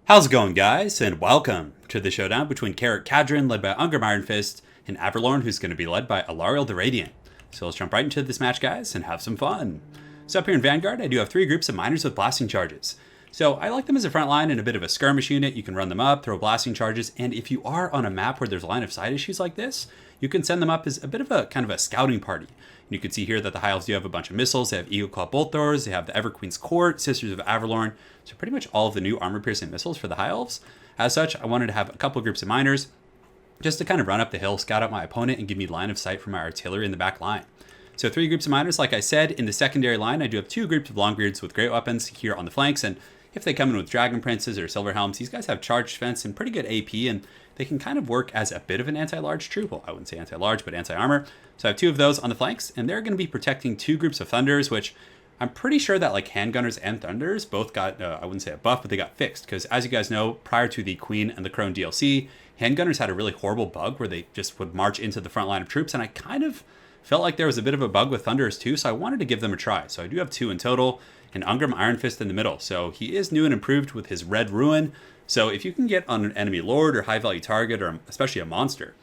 How's it going, guys? And welcome to the showdown between KARAK KADRIN, led by Ungrim Ironfist, and Averlorn, who's going to be led by Alariel the Radiant. So let's jump right into this match, guys, and have some fun. So up here in Vanguard, I do have three groups of miners with blasting charges. So I like them as a front line and a bit of a skirmish unit. You can run them up, throw blasting charges, and if you are on a map where there's line of sight issues like this, you can send them up as a bit of a kind of a scouting party. And you can see here that the High Elves do have a bunch of missiles. They have Eagle Claw Bolt Throwers, they have the Everqueen's Court, Sisters of Averlorn, so pretty much all of the new armor-piercing missiles for the High Elves. As such, I wanted to have a couple groups of miners just to kind of run up the hill, scout out my opponent, and give me line of sight for my artillery in the back line. So three groups of miners, like I said. In the secondary line, I do have two groups of Longbeards with great weapons here on the flanks, and if they come in with Dragon Princes or Silver Helms, these guys have charged fence and pretty good AP, and they can kind of work as a bit of an anti-large troop. Well, I wouldn't say anti-large, but anti-armor. So I have two of those on the flanks, and they're going to be protecting two groups of Thunders, which I'm pretty sure that like Handgunners and Thunders both got, I wouldn't say a buff, but they got fixed. Because as you guys know, prior to the Queen and the Crone DLC, Handgunners had a really horrible bug where they just would march into the front line of troops, and I kind of felt like there was a bit of a bug with Thunders too, so I wanted to give them a try. So I do have two in total, and Ungrim Ironfist in the middle. So he is new and improved with his Red Ruin. So if you can get on an enemy lord or high value target, or especially a monster,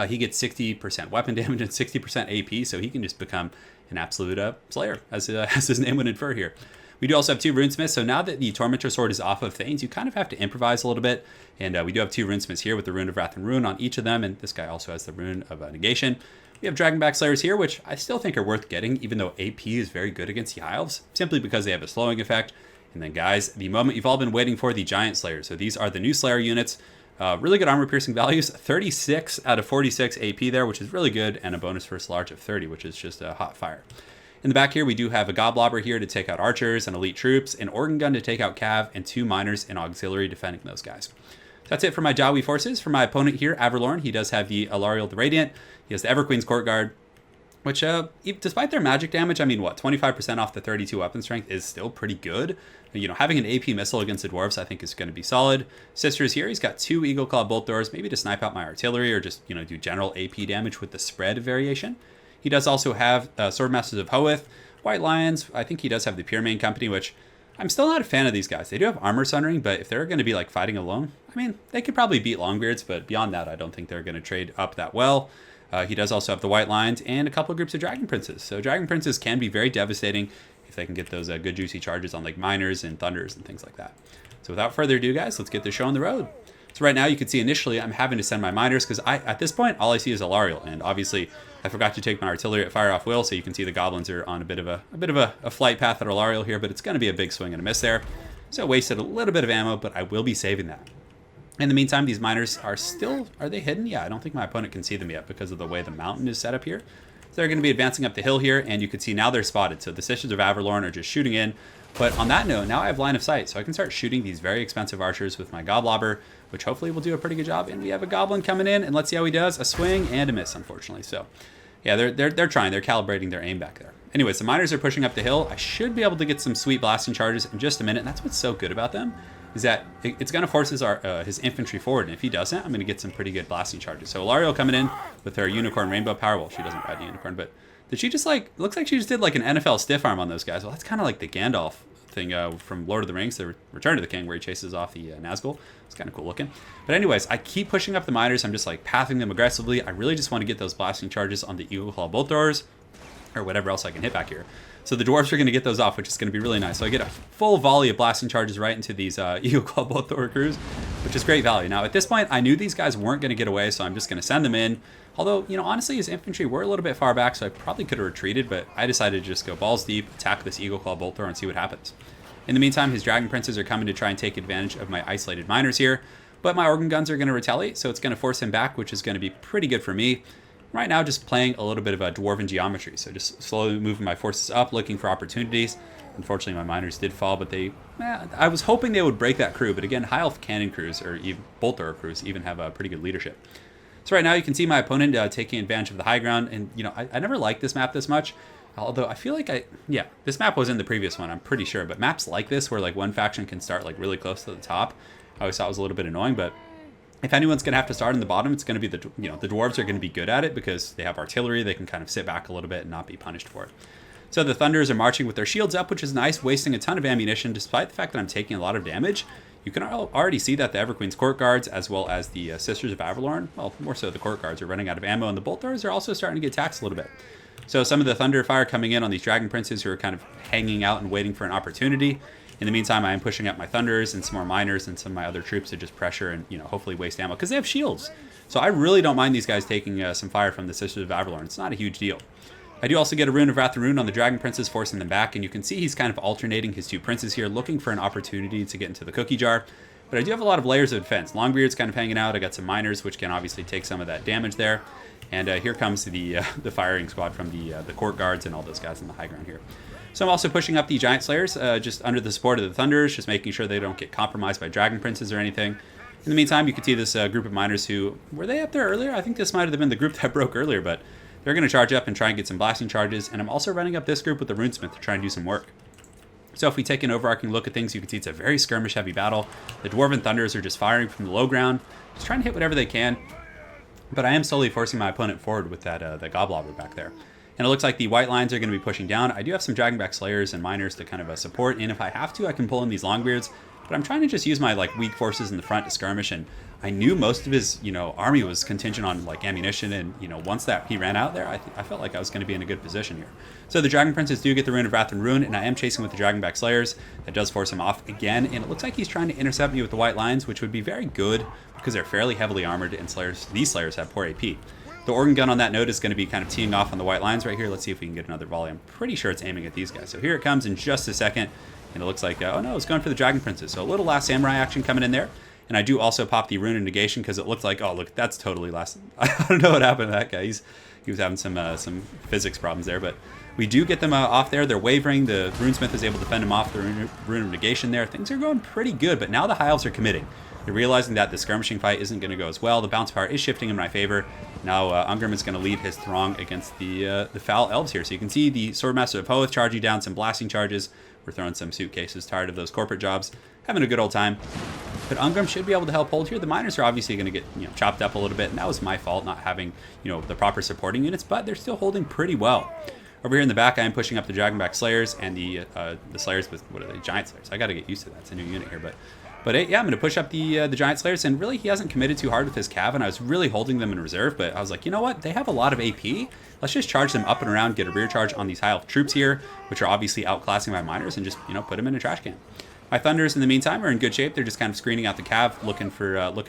he gets 60% weapon damage and 60% AP, so he can just become an absolute slayer, as his name would infer here. We do also have two runesmiths, so now that the Tormentor Sword is off of Thanes, you kind of have to improvise a little bit, and we do have two runesmiths here with the Rune of Wrath and Rune on each of them, and this guy also has the Rune of Negation. We have Dragonback Slayers here, which I still think are worth getting, even though AP is very good against the High Elves, simply because they have a slowing effect. And then, guys, the moment you've all been waiting for, the Giant Slayers. So these are the new Slayer units. Really good armor-piercing values, 36 out of 46 AP there, which is really good, and a bonus first large of 30, which is just a hot fire. In the back here, we do have a Goblobber here to take out archers and elite troops, an Organ Gun to take out cav, and two miners and auxiliary defending those guys. That's it for my Jawi forces. For my opponent here, Averlorn, he does have the Alariel the Radiant. He has the Everqueen's Court Guard, which, despite their magic damage, I mean, what, 25% off the 32 weapon strength is still pretty good. You know, having an AP missile against the Dwarfs, I think, is going to be solid. Sisters here, he's got two Eagle Claw Bolt Throwers, maybe to snipe out my artillery or just, you know, do general AP damage with the spread variation. He does also have Swordmasters of Hoeth, White Lions. I think he does have the Pure Main Company, which I'm still not a fan of these guys. They do have armor sundering, but if they're going to be like fighting alone, I mean, they could probably beat Longbeards, but beyond that, I don't think they're going to trade up that well. He does also have the White Lions and a couple of groups of Dragon Princes. So Dragon Princes can be very devastating if they can get those good juicy charges on like Miners and Thunders and things like that. So without further ado, guys, let's get the show on the road. So right now you can see initially I'm having to send my Miners because at this point all I see is Alariel, and obviously I forgot to take my artillery at fire off will, so you can see the goblins are on a bit of a flight path at Alariel here, but it's going to be a big swing and a miss there. So I wasted a little bit of ammo, but I will be saving that. In the meantime, these miners are they hidden? Yeah, I don't think my opponent can see them yet because of the way the mountain is set up here. So they're going to be advancing up the hill here, and you can see now they're spotted. So the Sisters of Averlorn are just shooting in. But on that note, now I have line of sight, so I can start shooting these very expensive archers with my Goblobber, which hopefully will do a pretty good job. And we have a Goblin coming in, and let's see how he does. A swing and a miss, unfortunately. So yeah, they're trying. They're calibrating their aim back there. Anyways, the miners are pushing up the hill. I should be able to get some sweet blasting charges in just a minute, and that's what's so good about them, is that it's going to force his infantry forward, and if he doesn't, I'm going to get some pretty good blasting charges. So Alariel coming in with her Unicorn Rainbow Power. Well, she doesn't ride a unicorn, but did she just looks like she just did like an NFL stiff arm on those guys. Well, that's kind of like the Gandalf thing from Lord of the Rings, the Return of the King, where he chases off the Nazgul. It's kind of cool looking. But anyways, I keep pushing up the miners. I'm just like pathing them aggressively. I really just want to get those blasting charges on the Eagle Claw Bolt Throwers, or whatever else I can hit back here. So the Dwarfs are going to get those off, which is going to be really nice. So I get a full volley of blasting charges right into these Eagle Claw Bolt Thrower crews, which is great value. Now, at this point, I knew these guys weren't going to get away, so I'm just going to send them in. Although, you know, honestly, his infantry were a little bit far back, so I probably could have retreated, but I decided to just go balls deep, attack this Eagle Claw Bolt Thrower, and see what happens. In the meantime, his Dragon Princes are coming to try and take advantage of my isolated miners here, but my Organ Guns are going to retaliate, so it's going to force him back, which is going to be pretty good for me. Right now, just playing a little bit of a Dwarven geometry, so just slowly moving my forces up, looking for opportunities. Unfortunately, my miners did fall, but I was hoping they would break that crew, but again, High Elf Cannon crews, or even Bolt Thrower crews, even have a pretty good leadership. So right now, you can see my opponent taking advantage of the high ground, and you know, I never liked this map this much, although I feel like this map was in the previous one, I'm pretty sure, but maps like this, where like one faction can start like really close to the top, I always thought was a little bit annoying, but if anyone's going to have to start in the bottom, it's going to be the Dwarves are going to be good at it because they have artillery. They can kind of sit back a little bit and not be punished for it. So the Thunders are marching with their shields up, which is nice, wasting a ton of ammunition. Despite the fact that I'm taking a lot of damage, you can already see that the Everqueen's Court Guards, as well as the Sisters of Avalorn, well, more so the Court Guards, are running out of ammo, and the Bolt Throwers are also starting to get taxed a little bit. So some of the Thunder Fire coming in on these Dragon Princes who are kind of hanging out and waiting for an opportunity. In the meantime, I am pushing up my Thunders and some more Miners and some of my other troops to just pressure and, hopefully waste ammo, because they have shields. So I really don't mind these guys taking some fire from the Sisters of Avalorn. It's not a huge deal. I do also get a Rune of Wrath and Rune on the Dragon Princes, forcing them back, and you can see he's kind of alternating his two princes here, looking for an opportunity to get into the cookie jar. But I do have a lot of layers of defense. Longbeard's kind of hanging out. I got some Miners, which can obviously take some of that damage there. And here comes the firing squad from the Court Guards and all those guys on the high ground here. So I'm also pushing up the Giant Slayers, just under the support of the Thunders, just making sure they don't get compromised by Dragon Princes or anything. In the meantime, you can see this group of Miners who, were they up there earlier? I think this might have been the group that broke earlier, but they're going to charge up and try and get some blasting charges. And I'm also running up this group with the Runesmith to try and do some work. So if we take an overarching look at things, you can see it's a very skirmish-heavy battle. The Dwarven Thunders are just firing from the low ground, just trying to hit whatever they can. But I am slowly forcing my opponent forward with that Goblobber back there. And it looks like the white lines are going to be pushing down. I do have some Dragonback Slayers and Miners to kind of support, and if I have to, I can pull in these Longbeards. But I'm trying to just use my weak forces in the front to skirmish, and I knew most of his army was contingent on ammunition, and once he ran out there, I felt like I was going to be in a good position here. So the Dragon Princes do get the Rune of Wrath and Rune, and I am chasing with the Dragonback Slayers. That does force him off again, and it looks like he's trying to intercept me with the white lines, which would be very good because they're fairly heavily armored, and these Slayers have poor AP. The Organ Gun on that note is going to be kind of teeing off on the white lines right here. Let's see if we can get another volley. I'm pretty sure it's aiming at these guys. So here it comes in just a second. And it looks like, oh no, it's going for the Dragon Princes. So a little Last Samurai action coming in there. And I do also pop the Rune of Negation because it looked like, oh look, that's totally last. I don't know what happened to that guy. He was having some physics problems there. But we do get them off there. They're wavering. The Runesmith is able to fend them off. The Rune of Negation there. Things are going pretty good. But now the High Elves are committing. They're realizing that the skirmishing fight isn't going to go as well. The bounce power is shifting in my favor. Now Ungrim is going to lead his throng against the foul Elves here. So you can see the Swordmaster of Hoeth charging down some blasting charges. We're throwing some suitcases, tired of those corporate jobs, having a good old time. But Ungrim should be able to help hold here. The Miners are obviously going to get chopped up a little bit, and that was my fault not having the proper supporting units, but they're still holding pretty well. Over here in the back, I am pushing up the Dragonback Slayers and the Slayers with, what are they, Giant Slayers. I got to get used to that. It's a new unit here, but yeah, I'm going to push up the Giant Slayers, and really he hasn't committed too hard with his Cav, and I was really holding them in reserve, but I was like, you know what, they have a lot of AP. Let's just charge them up and around, get a rear charge on these High Elf troops here, which are obviously outclassing my Miners, and just, put them in a trash can. My Thunders, in the meantime, are in good shape. They're just kind of screening out the Cav, looking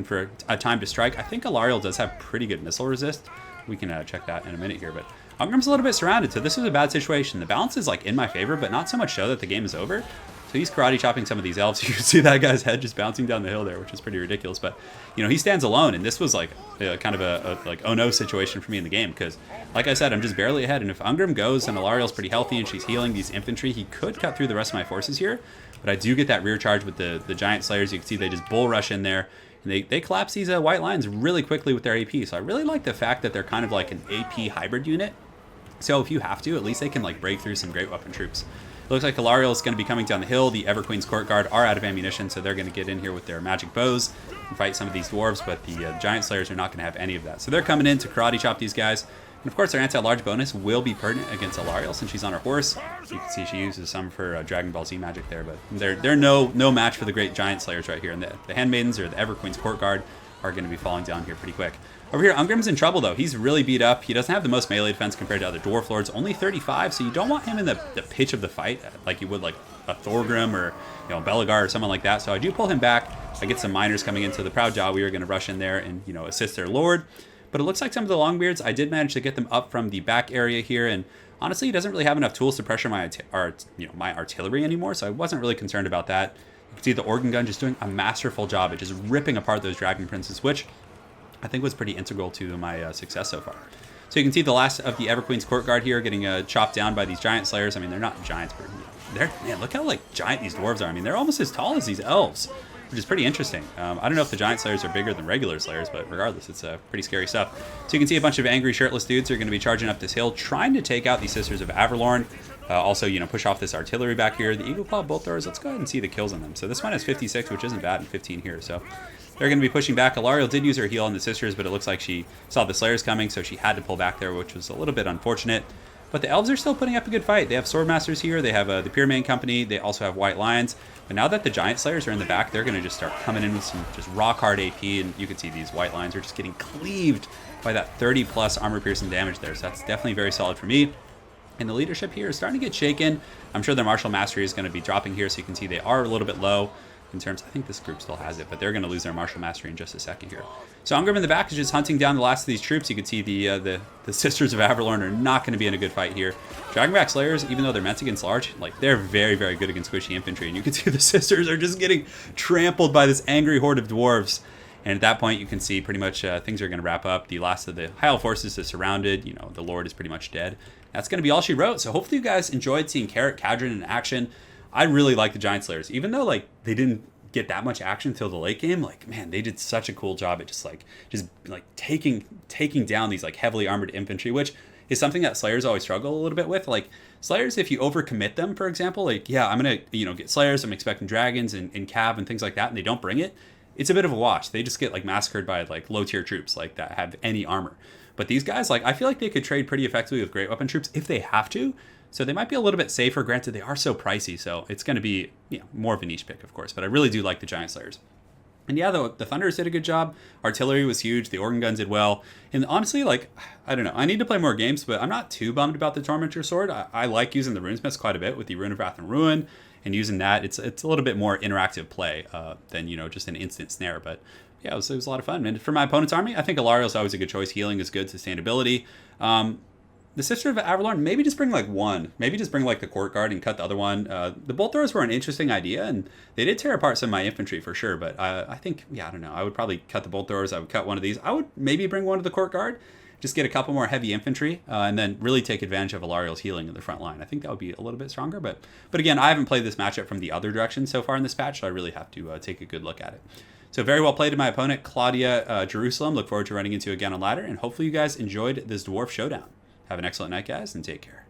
for a time to strike. I think Alariel does have pretty good missile resist. We can check that in a minute here, but Ungrim's a little bit surrounded, so this is a bad situation. The balance is in my favor, but not so much so that the game is over. So he's karate chopping some of these Elves. You can see that guy's head just bouncing down the hill there, which is pretty ridiculous. But, he stands alone, and this was kind of a oh no situation for me in the game because, like I said, I'm just barely ahead. And if Ungrim goes and Alariel's pretty healthy and she's healing these infantry, he could cut through the rest of my forces here. But I do get that rear charge with the Giant Slayers. You can see they just bull rush in there. And they collapse these white lines really quickly with their AP. So I really like the fact that they're kind of like an AP hybrid unit. So if you have to, at least they can break through some great weapon troops. It looks like Alariel is going to be coming down the hill. The Everqueen's Court Guard are out of ammunition, so they're going to get in here with their magic bows and fight some of these dwarves, but the Giant Slayers are not going to have any of that. So they're coming in to karate chop these guys. And of course, their anti-large bonus will be pertinent against Alariel since she's on her horse. You can see she uses some of her Dragon Ball Z magic there, but they're no match for the great Giant Slayers right here. And the Handmaidens or the Everqueen's Court Guard are going to be falling down here pretty quick. Over here, Ungrim's in trouble, though. He's really beat up. He doesn't have the most melee defense compared to other Dwarf Lords. Only 35, so you don't want him in the pitch of the fight like you would a Thorgrim or Belagar or someone like that. So I do pull him back. I get some Miners coming into the Proud Jaw. We are going to rush in there and assist their Lord. But it looks like some of the Longbeards, I did manage to get them up from the back area here. And honestly, he doesn't really have enough tools to pressure my artillery anymore, so I wasn't really concerned about that. You can see the Organ Gun just doing a masterful job at just ripping apart those Dragon Princes, which I think was pretty integral to my success so far. So you can see the last of the Everqueen's Court Guard here getting chopped down by these Giant Slayers. I mean, they're not giants, but man, look how giant these dwarves are. I mean, they're almost as tall as these Elves, which is pretty interesting. I don't know if the Giant Slayers are bigger than regular Slayers, but regardless, it's pretty scary stuff. So you can see a bunch of angry shirtless dudes are going to be charging up this hill, trying to take out the Sisters of Avalorn. Also, push off this artillery back here. The Eagle Claw Bolt Throwers, let's go ahead and see the kills on them. So this one has 56, which isn't bad, and 15 here. So they're going to be pushing back. Alariel did use her heal on the Sisters, but it looks like she saw the Slayers coming, so she had to pull back there, which was a little bit unfortunate. But the Elves are still putting up a good fight. They have Swordmasters here. They have the Pyramid Company. They also have White Lions. But now that the Giant Slayers are in the back, they're going to just start coming in with some just rock hard AP, and you can see these white lines are just getting cleaved by that 30 plus armor piercing damage there. So that's definitely very solid for me. And the leadership here is starting to get shaken. I'm sure their martial mastery is going to be dropping here, so you can see they are a little bit low in terms. I think this group still has it, but they're going to lose their martial mastery in just a second here. So Ungrim in the back is just hunting down the last of these troops. You can see the Sisters of Averlorn are not going to be in a good fight here. Dragonback Slayers, even though they're meant against large, like they're very, very good against squishy infantry. And you can see the Sisters are just getting trampled by this angry horde of dwarves. And at that point, you can see pretty much things are going to wrap up. The last of the High Elf forces is surrounded. You know, the Lord is pretty much dead. That's going to be all she wrote. So hopefully you guys enjoyed seeing KARAK, KADRIN in action. I really like the Giant Slayers, even though like they didn't get that much action until the late game. Like, man, they did such a cool job at just taking down these like heavily armored infantry, which is something that Slayers always struggle a little bit with. Like Slayers, if you overcommit them, for example, like, yeah, I'm gonna get Slayers, I'm expecting dragons and cav and things like that, and they don't bring it, it's a bit of a wash. They just get like massacred by like low tier troops like that have any armor. But these guys, like, I feel like they could trade pretty effectively with great weapon troops if they have to. So they might be a little bit safer. Granted, they are so pricey, so it's going to be more of a niche pick, of course. But I really do like the Giant Slayers. And yeah, the Thunderers did a good job. Artillery was huge. The organ guns did well. And honestly, like, I don't know. I need to play more games, but I'm not too bummed about the Tormentor Sword. I like using the Runesmiths quite a bit with the Rune of Wrath and Ruin. And using that, it's a little bit more interactive play than, just an instant snare. But yeah, it was a lot of fun. And for my opponent's army, I think Alariel's always a good choice. Healing is good. Sustainability. The Sister of Averlorn, maybe just bring like one. Maybe just bring like the Court Guard and cut the other one. The Bolt Throwers were an interesting idea, and they did tear apart some of my infantry for sure. But I think, I don't know. I would probably cut the Bolt Throwers. I would cut one of these. I would maybe bring one of the Court Guard. Just get a couple more heavy infantry, and then really take advantage of Alariel's healing in the front line. I think that would be a little bit stronger. But again, I haven't played this matchup from the other direction so far in this patch, so I really have to take a good look at it. So very well played to my opponent, Claudia Jerusalem. Look forward to running into you again on ladder, and hopefully you guys enjoyed this Dwarf Showdown. Have an excellent night, guys, and take care.